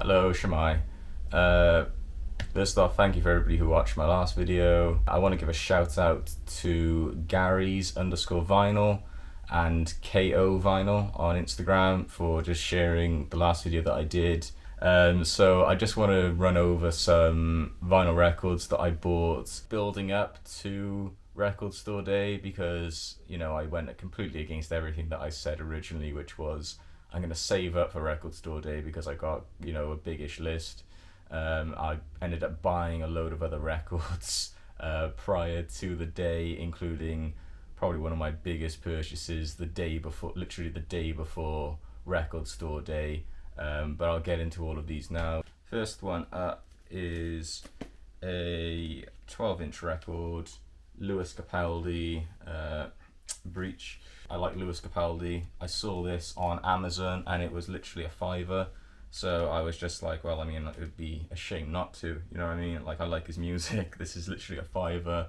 Hello, Shemai. Uh, First off, thank you for everybody who watched my last video. I want to give a shout out to Gary's underscore vinyl and KO vinyl on Instagram for just sharing the last video that I did. So I just want to run over some vinyl records that I bought building up to Record Store Day because, I went completely against everything that I said originally, which was I'm going to save up for Record Store Day because I got, a biggish list. I ended up buying a load of other records prior to the day, including probably one of my biggest purchases literally the day before Record Store Day. But I'll get into all of these now. First one up is a 12-inch record, Lewis Capaldi, Breach. I like Lewis Capaldi. I saw this on Amazon and it was literally a $5. So I was just like, well, it would be a shame not to, you know what I mean? Like, I like his music. This is literally a $5.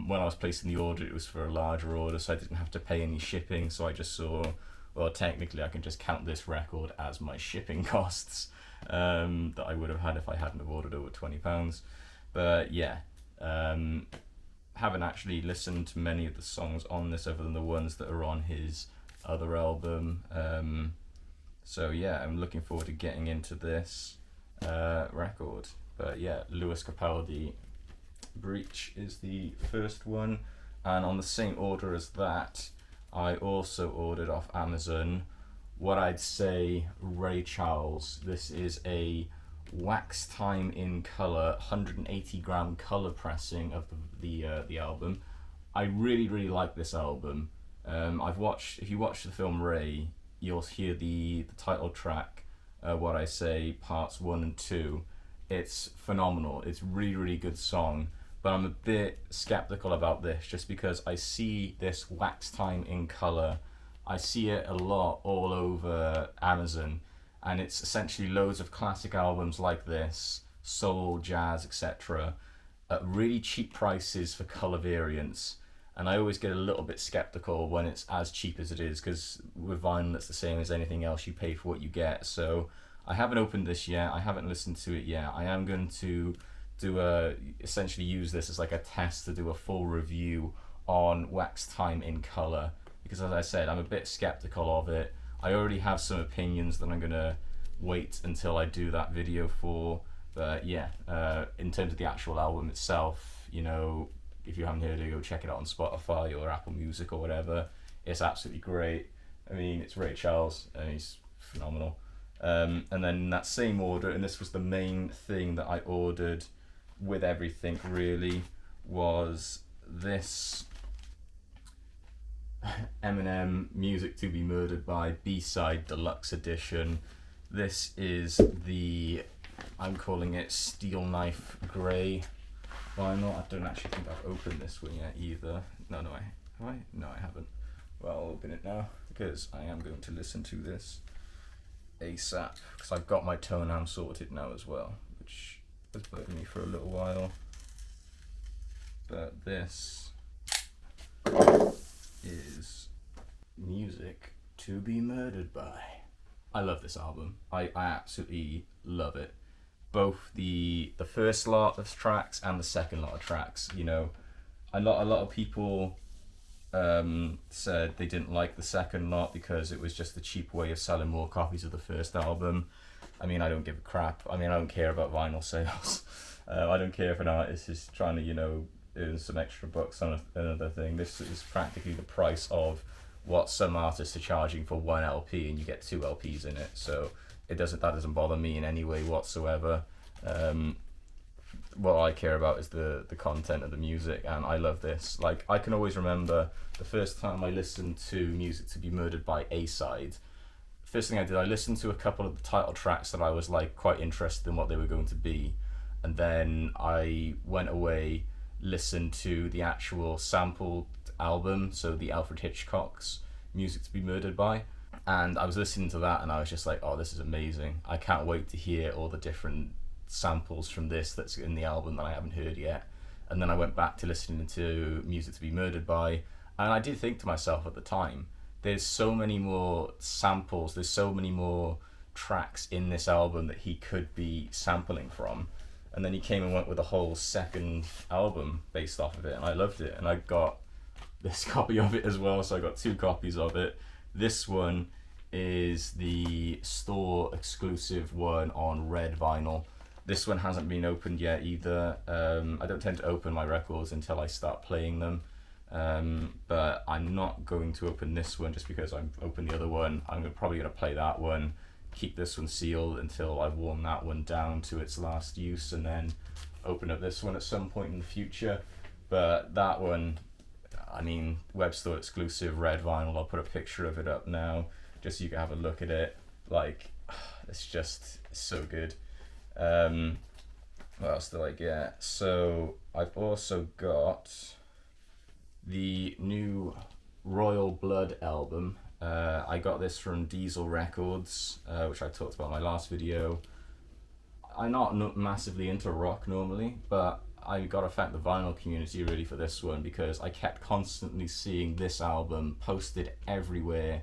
When I was placing the order, it was for a larger order, so I didn't have to pay any shipping. So I just saw, well, technically I can just count this record as my shipping costs that I would have had if I hadn't have ordered over £20. But yeah, haven't actually listened to many of the songs on this other than the ones that are on his other album. So yeah, I'm looking forward to getting into this record. But yeah, Lewis Capaldi, Breach is the first one. And on the same order as that, I also ordered off Amazon what I'd say Ray Charles. This is a wax time in color 180 gram color pressing of the album. I really like this album. If you watch the film Ray, you'll hear the title track, What I Say, parts 1 and 2. It's phenomenal. It's really good song, but I'm a bit skeptical about this just because I see this wax time in color. I see it a lot all over Amazon, and it's essentially loads of classic albums like this, soul, jazz, etc., at really cheap prices for color variants. And I always get a little bit skeptical when it's as cheap as it is, because with vinyl it's the same as anything else, you pay for what you get. So I haven't opened this yet, I haven't listened to it yet. I am going to essentially use this as like a test to do a full review on wax time in color, because as I said, I'm a bit skeptical of it. I already have some opinions that I'm gonna wait until I do that video for. But yeah, in terms of the actual album itself, if you haven't heard it, go check it out on Spotify or Apple Music or whatever. It's absolutely great. It's Ray Charles and he's phenomenal. And then in that same order, and this was the main thing that I ordered with everything really, was this Eminem Music to Be Murdered By B-Side Deluxe Edition. This is I'm calling it Steel Knife Grey vinyl. I don't actually think I've opened this one yet either. No, have I? No, I haven't. Well, I'll open it now because I am going to listen to this ASAP because I've got my tone sorted now as well, which has bugged me for a little while. But this is Music to Be Murdered By. I love this album. I absolutely love it. Both the first lot of tracks and the second lot of tracks. A lot of people said they didn't like the second lot because it was just a cheap way of selling more copies of the first album. I don't give a crap. I don't care about vinyl sales. I don't care if an artist is trying to, earn some extra bucks on another thing. This is practically the price of what some artists are charging for one LP, and you get 2 LPs in it. So that doesn't bother me in any way whatsoever. What I care about is the content of the music, and I love this. Like, I can always remember the first time I listened to Music to Be Murdered By A-Side. First thing I did, I listened to a couple of the title tracks that I was like quite interested in what they were going to be, and then I went away, listened to the actual sampled album, so the Alfred Hitchcock's Music to Be Murdered By, and I was listening to that and I was just like, oh, this is amazing. I can't wait to hear all the different samples from this that's in the album that I haven't heard yet. And then I went back to listening to Music to Be Murdered By, and I did think to myself at the time, there's so many more samples, there's so many more tracks in this album that he could be sampling from. And then he came and went with a whole second album based off of it, and I loved it. And I got this copy of it as well, so I got 2 copies of it. This one is the store exclusive one on red vinyl. This one hasn't been opened yet either. I don't tend to open my records until I start playing them. But I'm not going to open this one just because I've opened the other one. I'm probably going to play that one, keep this one sealed until I've worn that one down to its last use, and then open up this one at some point in the future. But that one, I mean, web store exclusive red vinyl, I'll put a picture of it up now just so you can have a look at it. Like, it's just so good. What else did I get? So I've also got the new Royal Blood album. I got this from Diesel Records, which I talked about in my last video. I'm not massively into rock normally, but I got to thank the vinyl community really for this one, because I kept constantly seeing this album posted everywhere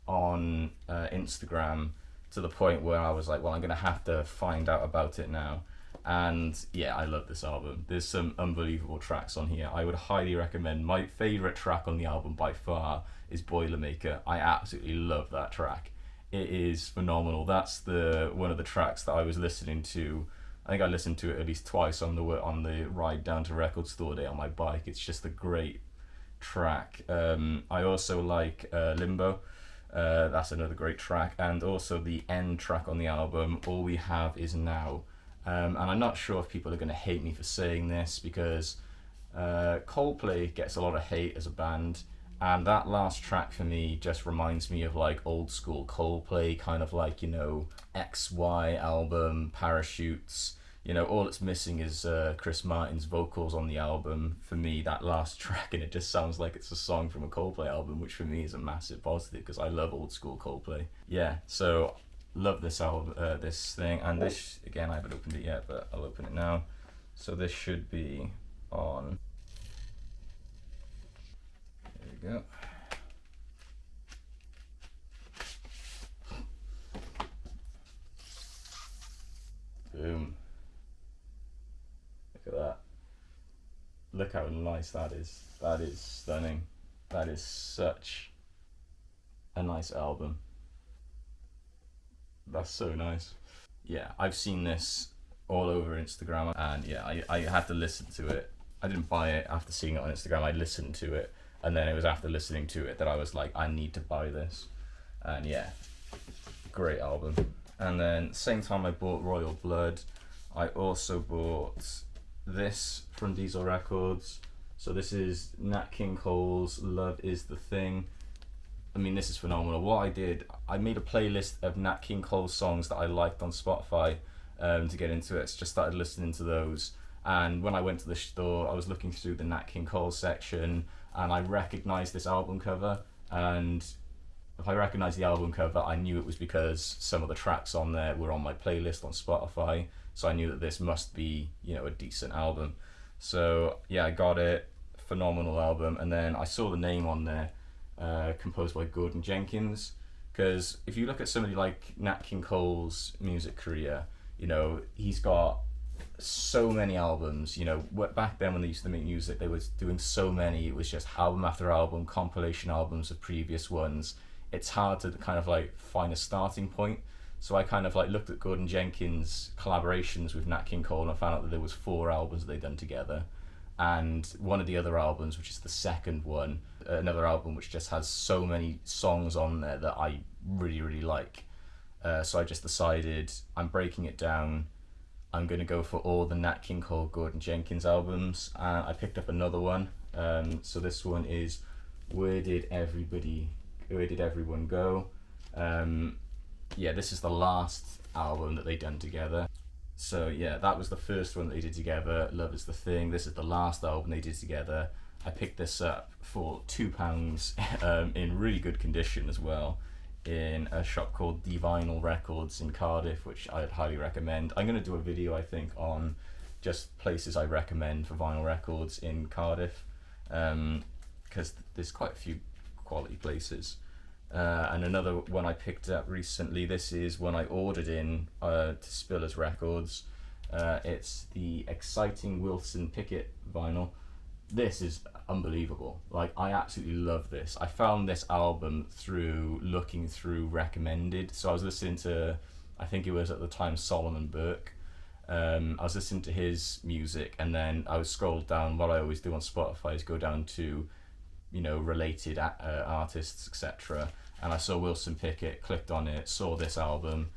on Instagram, to the point where I was like, well, I'm going to have to find out about it now. And yeah, I love this album. There's some unbelievable tracks on here. I would highly recommend. My favourite track on the album by far is Boilermaker. I absolutely love that track. It is phenomenal. That's one of the tracks that I was listening to. I think I listened to it at least twice on the ride down to Record Store Day on my bike. It's just a great track. I also like Limbo. That's another great track. And also the end track on the album, All We Have Is Now. And I'm not sure if people are going to hate me for saying this, because Coldplay gets a lot of hate as a band, and that last track for me just reminds me of like old school Coldplay, kind of like, you know, XY album, Parachutes. You know, all it's missing is Chris Martin's vocals on the album. For me, that last track, and it just sounds like it's a song from a Coldplay album, which for me is a massive positive, because I love old school Coldplay. Yeah, so love this album, this thing, and this, again, I haven't opened it yet, but I'll open it now. So this should be on. There we go. Boom. Look at that. Look how nice that is. That is stunning. That is such a nice album. That's so nice. Yeah, I've seen this all over Instagram, and yeah, I had to listen to it. I didn't buy it after seeing it on Instagram. I listened to it, and then it was after listening to it that I was like, I need to buy this. And yeah, great album. And then same time I bought Royal Blood, I also bought this from Diesel Records. So this is Nat King Cole's Love Is the Thing. I mean, this is phenomenal. What I did, I made a playlist of Nat King Cole songs that I liked on Spotify to get into it. So just started listening to those. And when I went to the store, I was looking through the Nat King Cole section, and I recognized this album cover. And if I recognized the album cover, I knew it was because some of the tracks on there were on my playlist on Spotify. So I knew that this must be, you know, a decent album. So yeah, I got it. Phenomenal album. And then I saw the name on there. Composed by Gordon Jenkins, because if you look at somebody like Nat King Cole's music career, you know, he's got so many albums. You know, back then when they used to make music, they were doing so many. It was just album after album, compilation albums of previous ones. It's hard to kind of like find a starting point. So I kind of like looked at Gordon Jenkins' collaborations with Nat King Cole, and I found out that there was 4 albums they'd done together. And one of the other albums, which is the second one, another album which just has so many songs on there that I really, really like. So I just decided I'm breaking it down. I'm going to go for all the Nat King Cole Gordon Jenkins albums. And I picked up another one. So this one is Where Did Everyone Go? Yeah, this is the last album that they done together. So yeah, that was the first one that they did together, Love Is the Thing. This is the last album they did together. I picked this up for £2 in really good condition as well, in a shop called Vinyl Records in Cardiff, which I'd highly recommend. I'm going to do a video, I think, on just places I recommend for vinyl records in Cardiff, because there's quite a few quality places. And another one I picked up recently, this is one I ordered in to Spillers Records. It's the Exciting Wilson Pickett vinyl. This is unbelievable. Like, I absolutely love this. I found this album through looking through recommended. So I was listening to, I think it was at the time Solomon Burke. I was listening to his music, and then I was scrolled down. What I always do on Spotify is go down to, you know, related artists, etc. And I saw Wilson Pickett, clicked on it, saw this album,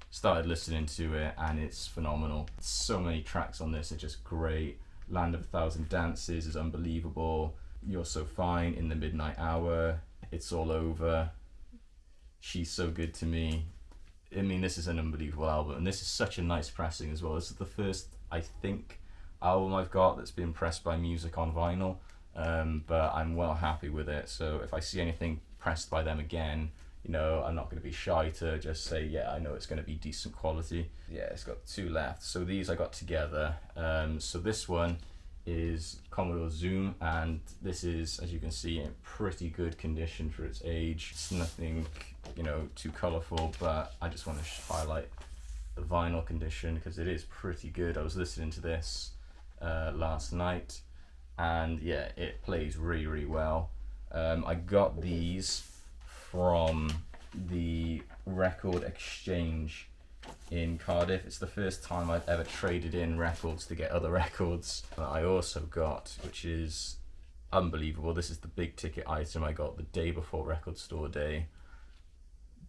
started listening to it, and it's phenomenal. So many tracks on this are just great. Land of a Thousand Dances is unbelievable. You're So Fine, In the Midnight Hour, It's All Over, She's So Good to Me. I mean, this is an unbelievable album, and this is such a nice pressing as well. This is the first, I think, album I've got that's been pressed by Music on vinyl, but I'm well happy with it. So if I see anything pressed by them again, you know, I'm not going to be shy to just say, yeah, I know it's going to be decent quality. Yeah, it's got 2 left. So these I got together. So this one is Commodore Zoom, and this is, as you can see, in pretty good condition for its age. It's nothing, you know, too colourful, but I just want to highlight the vinyl condition because it is pretty good. I was listening to this last night, and yeah, it plays really, really well. I got these from the Record Exchange in Cardiff. It's the first time I've ever traded in records to get other records. I also got, which is unbelievable, this is the big ticket item I got the day before Record Store Day.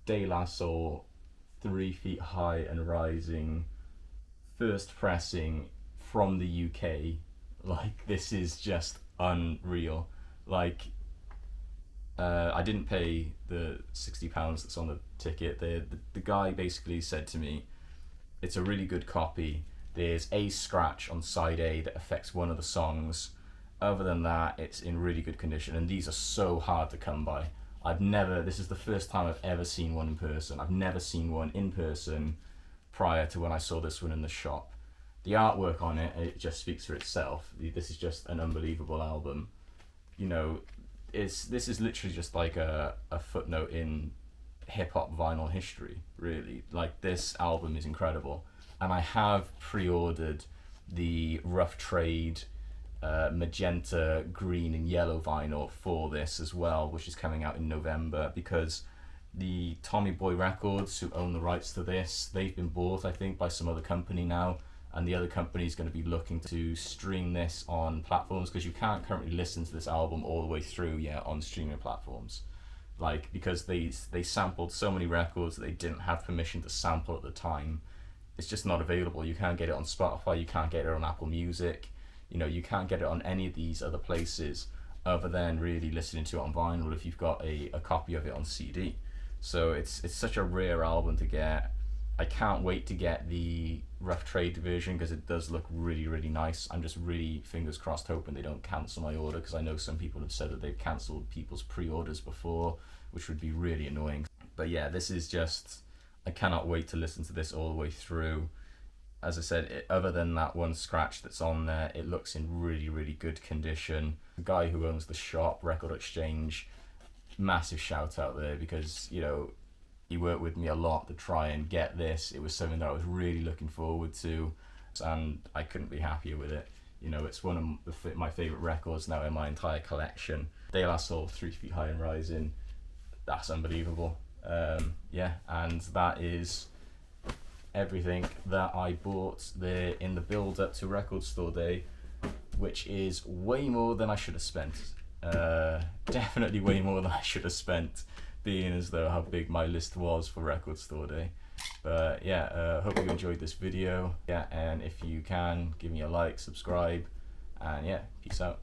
De La Soul, 3 Feet High and Rising, first pressing from the UK. Like, this is just unreal. Like, I didn't pay the £60 that's on the ticket. The guy basically said to me, it's a really good copy. There's a scratch on side A that affects one of the songs. Other than that, it's in really good condition, and these are so hard to come by. This is the first time I've ever seen one in person. I've never seen one in person prior to when I saw this one in the shop. The artwork on it, it just speaks for itself. This is just an unbelievable album. You know, this is literally just like a footnote in hip-hop vinyl history, really. Like, this album is incredible. And I have pre-ordered the Rough Trade magenta, green and yellow vinyl for this as well, which is coming out in November, because the Tommy Boy Records, who own the rights to this, they've been bought, I think, by some other company now, and the other company is going to be looking to stream this on platforms, because you can't currently listen to this album all the way through yet on streaming platforms. Like, because they sampled so many records that they didn't have permission to sample at the time. It's just not available. You can't get it on Spotify, you can't get it on Apple Music, you know, you can't get it on any of these other places other than really listening to it on vinyl if you've got a copy of it on CD. So it's such a rare album to get. I can't wait to get the Rough Trade version because it does look really, really nice. I'm just really, fingers crossed, hoping they don't cancel my order, because I know some people have said that they've cancelled people's pre-orders before, which would be really annoying. But yeah, this is just, I cannot wait to listen to this all the way through. As I said, other than that one scratch that's on there, it looks in really, really good condition. The guy who owns the shop, Record Exchange, massive shout out there, because, you know, he worked with me a lot to try and get this. It was something that I was really looking forward to, and I couldn't be happier with it. You know, it's one of my favourite records now in my entire collection. De La Soul, 3 Feet High and Rising, that's unbelievable. Yeah, and that is everything that I bought there in the build up to Record Store Day, which is way more than I should have spent. Definitely way more than I should have spent, being as though how big my list was for Record Store Day. But yeah, hope you enjoyed this video. Yeah, and if you can, give me a like, subscribe, and yeah, peace out.